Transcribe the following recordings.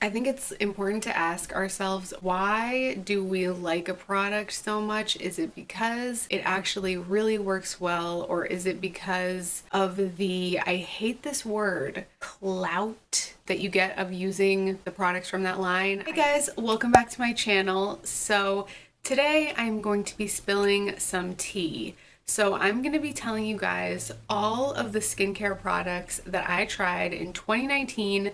I think it's important to ask ourselves, why do we like a product so much? Is it because it actually really works well, or is it because of the, I hate this word, clout that you get of using the products from that line? Hey guys, welcome back to my channel. So today I'm going to be spilling some tea. So I'm going to be telling you guys all of the skincare products that I tried in 2019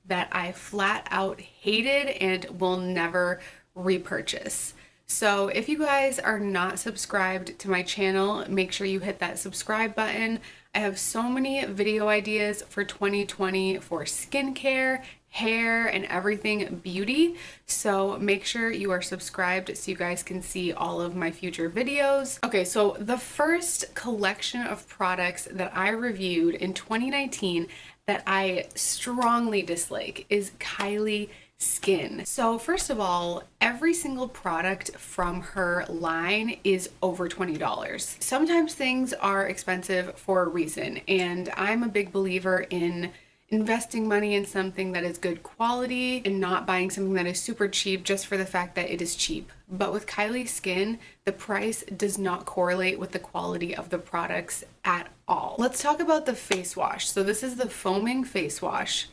that I flat out hated and will never repurchase. So if you guys are not subscribed to my channel, make sure you hit that subscribe button. I have so many video ideas for 2020 for skincare, hair, and everything beauty. So make sure you are subscribed so you guys can see all of my future videos. Okay, so the first collection of products that I reviewed in 2019 that I strongly dislike is Kylie Skin. So first of all, every single product from her line is over $20. Sometimes things are expensive for a reason, and I'm a big believer in investing money in something that is good quality and not buying something that is super cheap just for the fact that it is cheap. But with Kylie Skin, the price does not correlate with the quality of the products at all. Let's talk about the face wash. So this is the foaming face wash.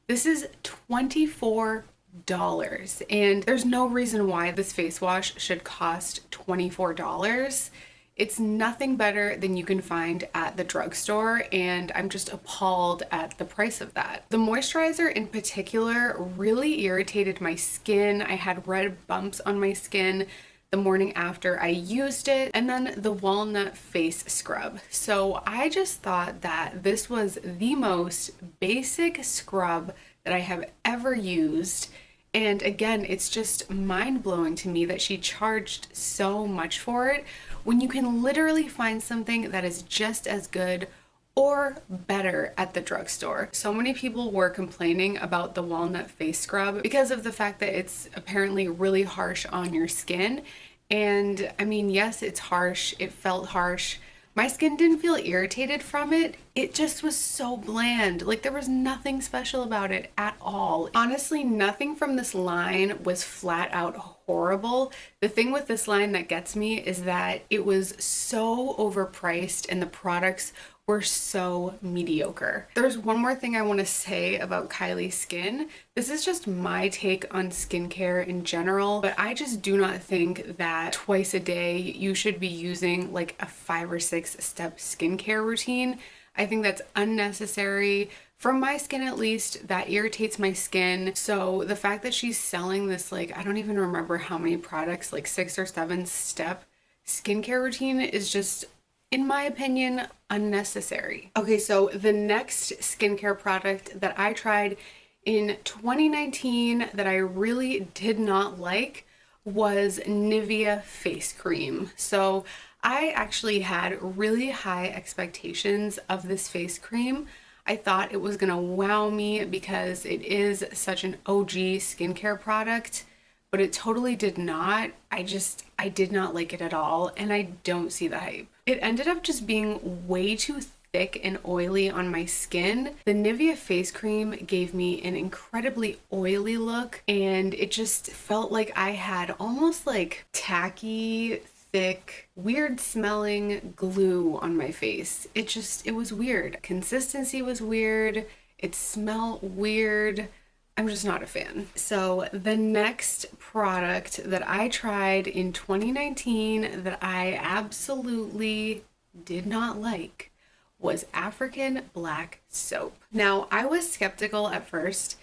This is $24, and there's no reason why this face wash should cost $24. It's nothing better than you can find at the drugstore, and I'm just appalled at the price of that. The moisturizer in particular really irritated my skin. I had red bumps on my skin the morning after I used it, and then the walnut face scrub. So I just thought that this was the most basic scrub that I have ever used. And again, it's just mind-blowing to me that she charged so much for it when you can literally find something that is just as good or better at the drugstore. So many people were complaining about the walnut face scrub because of the fact that it's apparently really harsh on your skin. And I mean, yes, it's harsh. It felt harsh. My skin didn't feel irritated from it. It just was so bland. Like, there was nothing special about it at all. Honestly, nothing from this line was flat out horrible. The thing with this line that gets me is that it was so overpriced and the products were so mediocre. There's one more thing I want to say about Kylie Skin. This is just my take on skincare in general, but I just do not think that twice a day you should be using like a 5 or 6 step skincare routine. I think that's unnecessary. For my skin at least, that irritates my skin. So the fact that she's selling this, like, I don't even remember how many products, like 6 or 7 step skincare routine is just, in my opinion, unnecessary. Okay, so the next skincare product that I tried in 2019 that I really did not like was Nivea face cream. So I actually had really high expectations of this face cream. I thought it was gonna wow me because it is such an OG skincare product, but it totally did not. I did not like it at all, and I don't see the hype. It ended up just being way too thick and oily on my skin. The Nivea face cream gave me an incredibly oily look, and it just felt like I had almost like tacky, thick, weird smelling glue on my face. It was weird. Consistency was weird. It smelled weird. I'm just not a fan. So the next product that I tried in 2019 that I absolutely did not like was African black soap. Now, I was skeptical at first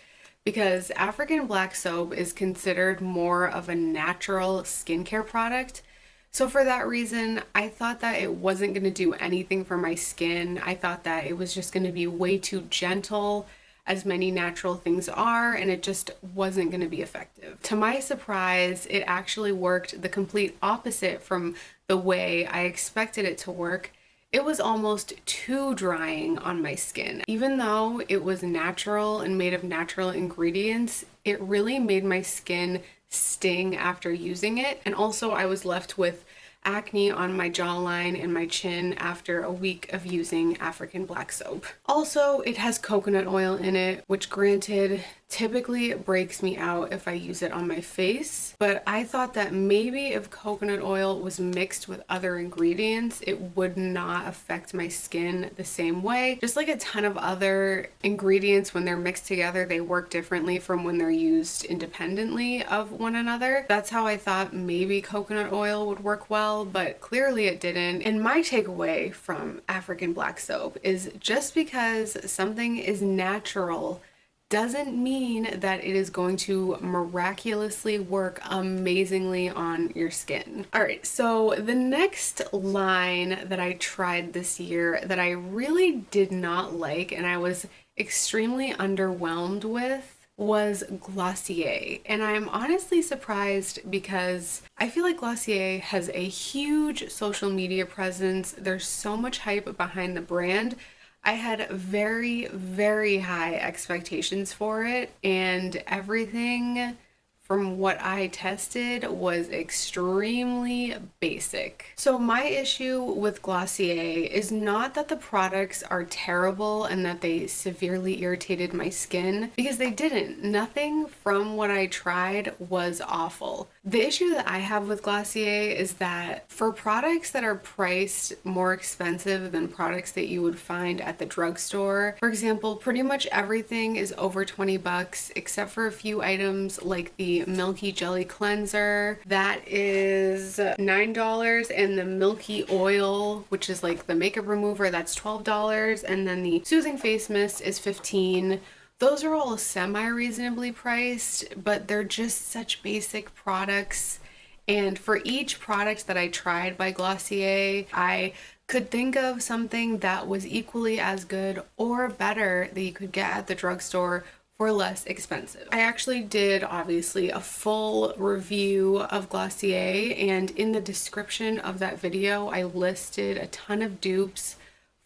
because African black soap is considered more of a natural skincare product. So for that reason, I thought that it wasn't going to do anything for my skin. I thought that it was just going to be way too gentle, as many natural things are, and it just wasn't going to be effective. To my surprise, it actually worked the complete opposite from the way I expected it to work. It was almost too drying on my skin. Even though it was natural and made of natural ingredients, it really made my skin sting after using it. And also I was left with acne on my jawline and my chin after a week of using African black soap. Also, it has coconut oil in it, which granted typically it breaks me out if I use it on my face, but I thought that maybe if coconut oil was mixed with other ingredients, it would not affect my skin the same way. Just like a ton of other ingredients, when they're mixed together, they work differently from when they're used independently of one another. That's how I thought maybe coconut oil would work well, but clearly it didn't. And my takeaway from African black soap is just because something is natural doesn't mean that it is going to miraculously work amazingly on your skin. All right, so the next line that I tried this year that I really did not like and I was extremely underwhelmed with was Glossier. And I'm honestly surprised because I feel like Glossier has a huge social media presence. There's so much hype behind the brand. I had very, very high expectations for it, and everything from what I tested was extremely basic. So my issue with Glossier is not that the products are terrible and that they severely irritated my skin, because they didn't. Nothing from what I tried was awful. The issue that I have with Glossier is that for products that are priced more expensive than products that you would find at the drugstore, for example, pretty much everything is over 20 bucks except for a few items like the Milky Jelly Cleanser, that is $9, and the Milky Oil, which is like the makeup remover, that's $12, and then the Soothing Face Mist is $15. Those are all semi-reasonably priced, but they're just such basic products. And for each product that I tried by Glossier, I could think of something that was equally as good or better that you could get at the drugstore for less expensive. I actually did obviously a full review of Glossier, and in the description of that video I listed a ton of dupes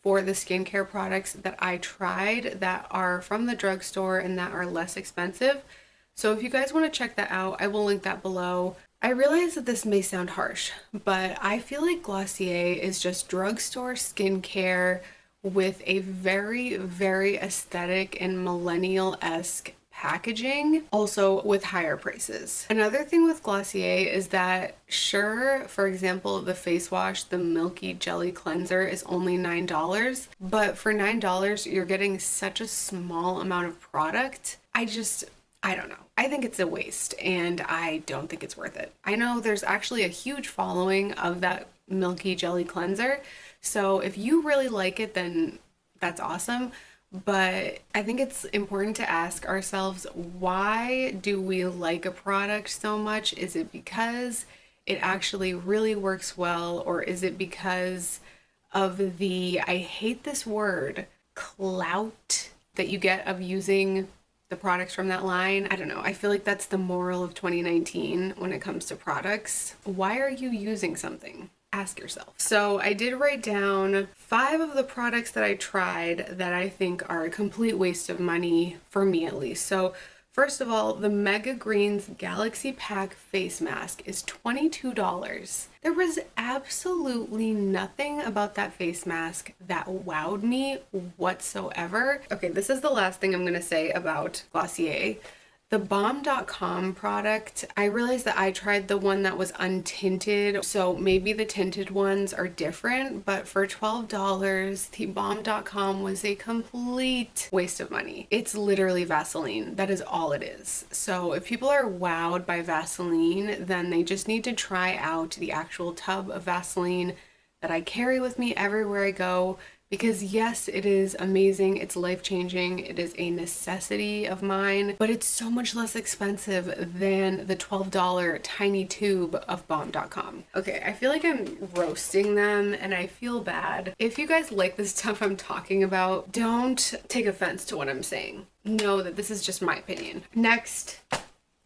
for the skincare products that I tried that are from the drugstore and that are less expensive. So if you guys want to check that out, I will link that below. I realize that this may sound harsh, but I feel like Glossier is just drugstore skincare with a very, very aesthetic and millennial-esque packaging, also with higher prices. Another thing with Glossier is that, sure, for example, the face wash, the Milky Jelly Cleanser is only $9, but for $9, you're getting such a small amount of product. I don't know. I think it's a waste, and I don't think it's worth it. I know there's actually a huge following of that Milky Jelly Cleanser, so if you really like it, then that's awesome. But I think it's important to ask ourselves, why do we like a product so much? Is it because it actually really works well, or is it because of the, I hate this word, clout that you get of using the products from that line? I don't know. I feel like that's the moral of 2019 when it comes to products. Why are you using something? Ask yourself. So I did write down 5 of the products that I tried that I think are a complete waste of money, for me at least. So first of all, the Mega Greens Galaxy Pack Face Mask is $22. There was absolutely nothing about that face mask that wowed me whatsoever. Okay, this is the last thing I'm gonna say about Glossier. The Balm.com product, I realized that I tried the one that was untinted, so maybe the tinted ones are different, but for $12, the Balm.com was a complete waste of money. It's literally Vaseline. That is all it is. So if people are wowed by Vaseline, then they just need to try out the actual tub of Vaseline that I carry with me everywhere I go. Because yes, it is amazing, it's life-changing, it is a necessity of mine, but it's so much less expensive than the $12 tiny tube of Balm.com. Okay, I feel like I'm roasting them and I feel bad. If you guys like the stuff I'm talking about, don't take offense to what I'm saying. Know that this is just my opinion. Next,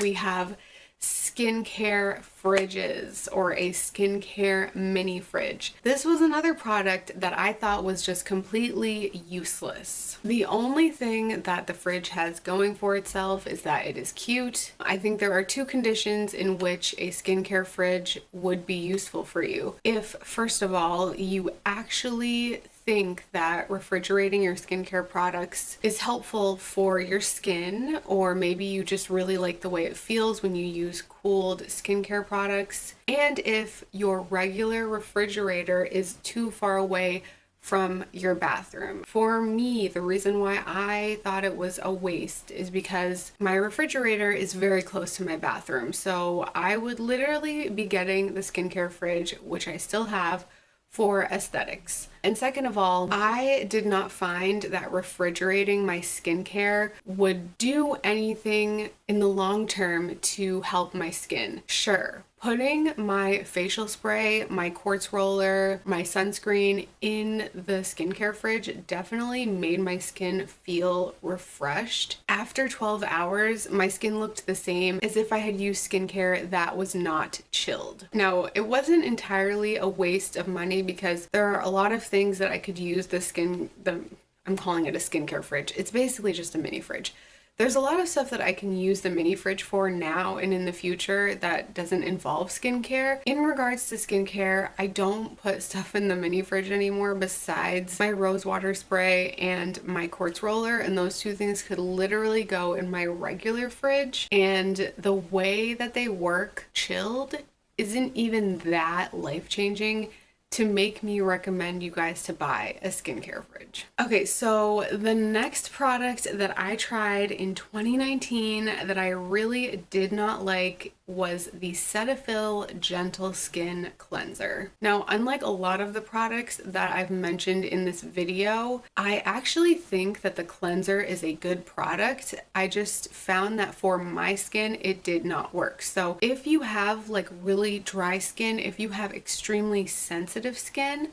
we have skincare fridges, or a skincare mini fridge. This was another product that I thought was just completely useless. The only thing that the fridge has going for itself is that it is cute. I think there are 2 conditions in which a skincare fridge would be useful for you. If, first of all, you actually think that refrigerating your skincare products is helpful for your skin, or maybe you just really like the way it feels when you use cooled skincare products, and if your regular refrigerator is too far away from your bathroom. For me, the reason why I thought it was a waste is because my refrigerator is very close to my bathroom. So I would literally be getting the skincare fridge, which I still have, for aesthetics. And second of all, I did not find that refrigerating my skincare would do anything in the long term to help my skin. Sure, putting my facial spray, my quartz roller, my sunscreen in the skincare fridge definitely made my skin feel refreshed. After 12 hours, my skin looked the same as if I had used skincare that was not chilled. Now, it wasn't entirely a waste of money because there are a lot of things that I could use I'm calling it a skincare fridge. It's basically just a mini fridge. There's a lot of stuff that I can use the mini fridge for now and in the future that doesn't involve skincare. In regards to skincare, I don't put stuff in the mini fridge anymore besides my rose water spray and my quartz roller, and those two things could literally go in my regular fridge, and the way that they work chilled isn't even that life-changing to make me recommend you guys to buy a skincare fridge. Okay, so the next product that I tried in 2019 that I really did not like was the Cetaphil Gentle Skin Cleanser. Now, unlike a lot of the products that I've mentioned in this video, I actually think that the cleanser is a good product. I just found that for my skin, it did not work. So if you have like really dry skin, if you have extremely sensitive skin,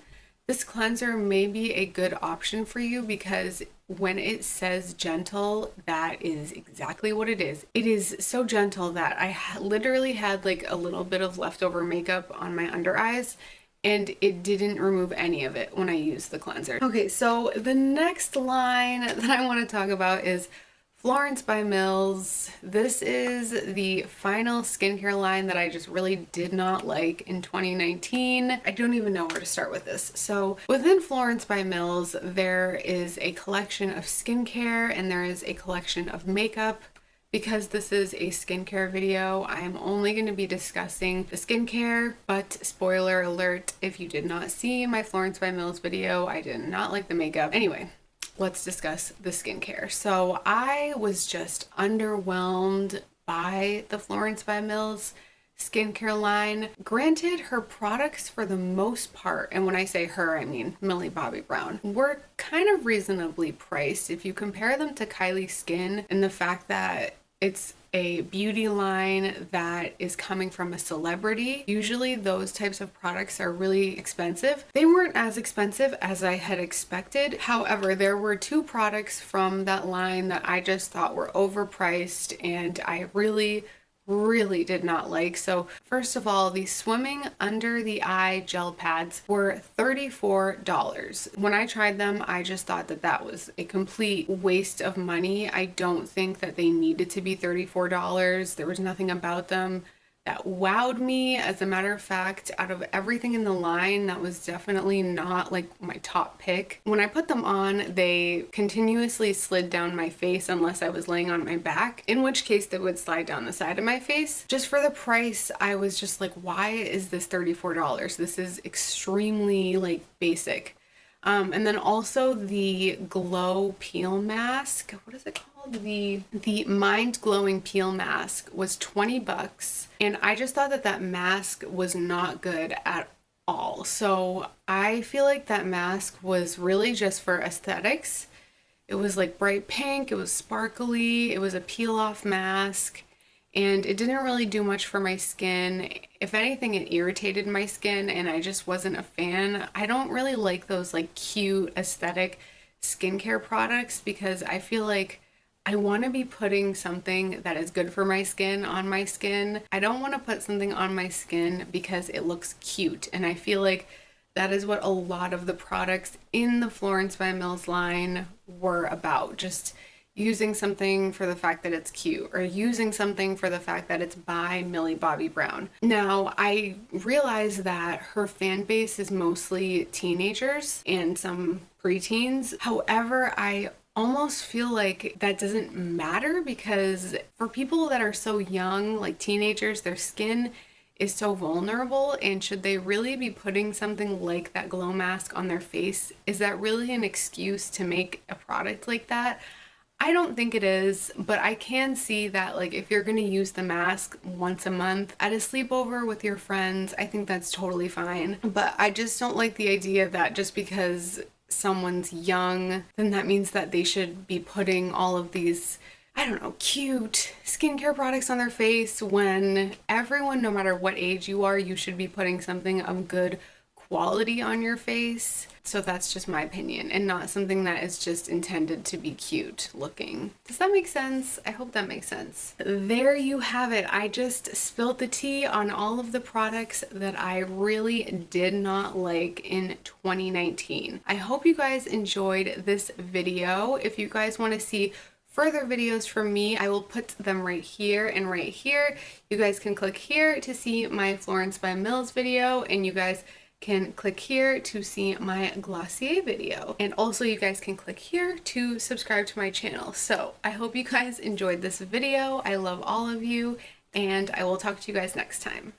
this cleanser may be a good option for you, because when it says gentle, that is exactly what it is. It is so gentle that I literally had like a little bit of leftover makeup on my under eyes, and it didn't remove any of it when I used the cleanser. Okay, so the next line that I want to talk about is Florence by Mills. This is the final skincare line that I just really did not like in 2019. I don't even know where to start with this. So within Florence by Mills, there is a collection of skincare and there is a collection of makeup. Because this is a skincare video, I'm only going to be discussing the skincare, but spoiler alert, if you did not see my Florence by Mills video, I did not like the makeup. Anyway, let's discuss the skincare. So I was just underwhelmed by the Florence by Mills skincare line. Granted, her products for the most part, and when I say her, I mean Millie Bobby Brown, were kind of reasonably priced if you compare them to Kylie Skin, and the fact that it's a beauty line that is coming from a celebrity. Usually those types of products are really expensive. They weren't as expensive as I had expected. However, there were two products from that line that I just thought were overpriced and I really did not like. So first of all, the swimming under the eye gel pads were $34. When I tried them, I just thought that that was a complete waste of money. I don't think that they needed to be $34. There was nothing about them that wowed me. As a matter of fact, out of everything in the line, that was definitely not like my top pick. When I put them on, they continuously slid down my face unless I was laying on my back, in which case they would slide down the side of my face. Just for the price, I was just like, why is this $34? This is extremely like basic. And then also the Glow Peel Mask. What is it called? The Mind Glowing Peel Mask was $20. And I just thought that that mask was not good at all. So I feel like that mask was really just for aesthetics. It was like bright pink, it was sparkly, it was a peel off mask. And it didn't really do much for my skin. If anything, it irritated my skin and I just wasn't a fan. I don't really like those like cute aesthetic skincare products because I feel like I want to be putting something that is good for my skin on my skin. I don't want to put something on my skin because it looks cute. And I feel like that is what a lot of the products in the Florence by Mills line were about. Just using something for the fact that it's cute, or using something for the fact that it's by Millie Bobby Brown. Now, I realize that her fan base is mostly teenagers and some preteens. However, I almost feel like that doesn't matter, because for people that are so young, like teenagers, their skin is so vulnerable, and should they really be putting something like that glow mask on their face? Is that really an excuse to make a product like that? I don't think it is, but I can see that, like, if you're gonna use the mask once a month at a sleepover with your friends, I think that's totally fine. But I just don't like the idea that just because someone's young, then that means that they should be putting all of these, I don't know, cute skincare products on their face, when everyone, no matter what age you are, you should be putting something of good quality on your face. So that's just my opinion, and not something that is just intended to be cute looking. Does that make sense? I hope that makes sense. There you have it. I just spilled the tea on all of the products that I really did not like in 2019. I hope you guys enjoyed this video. If you guys want to see further videos from me, I will put them right here and right here. You guys can click here to see my Florence by Mills video, and you guys can click here to see my Glossier video. And also you guys can click here to subscribe to my channel. So I hope you guys enjoyed this video. I love all of you, and I will talk to you guys next time.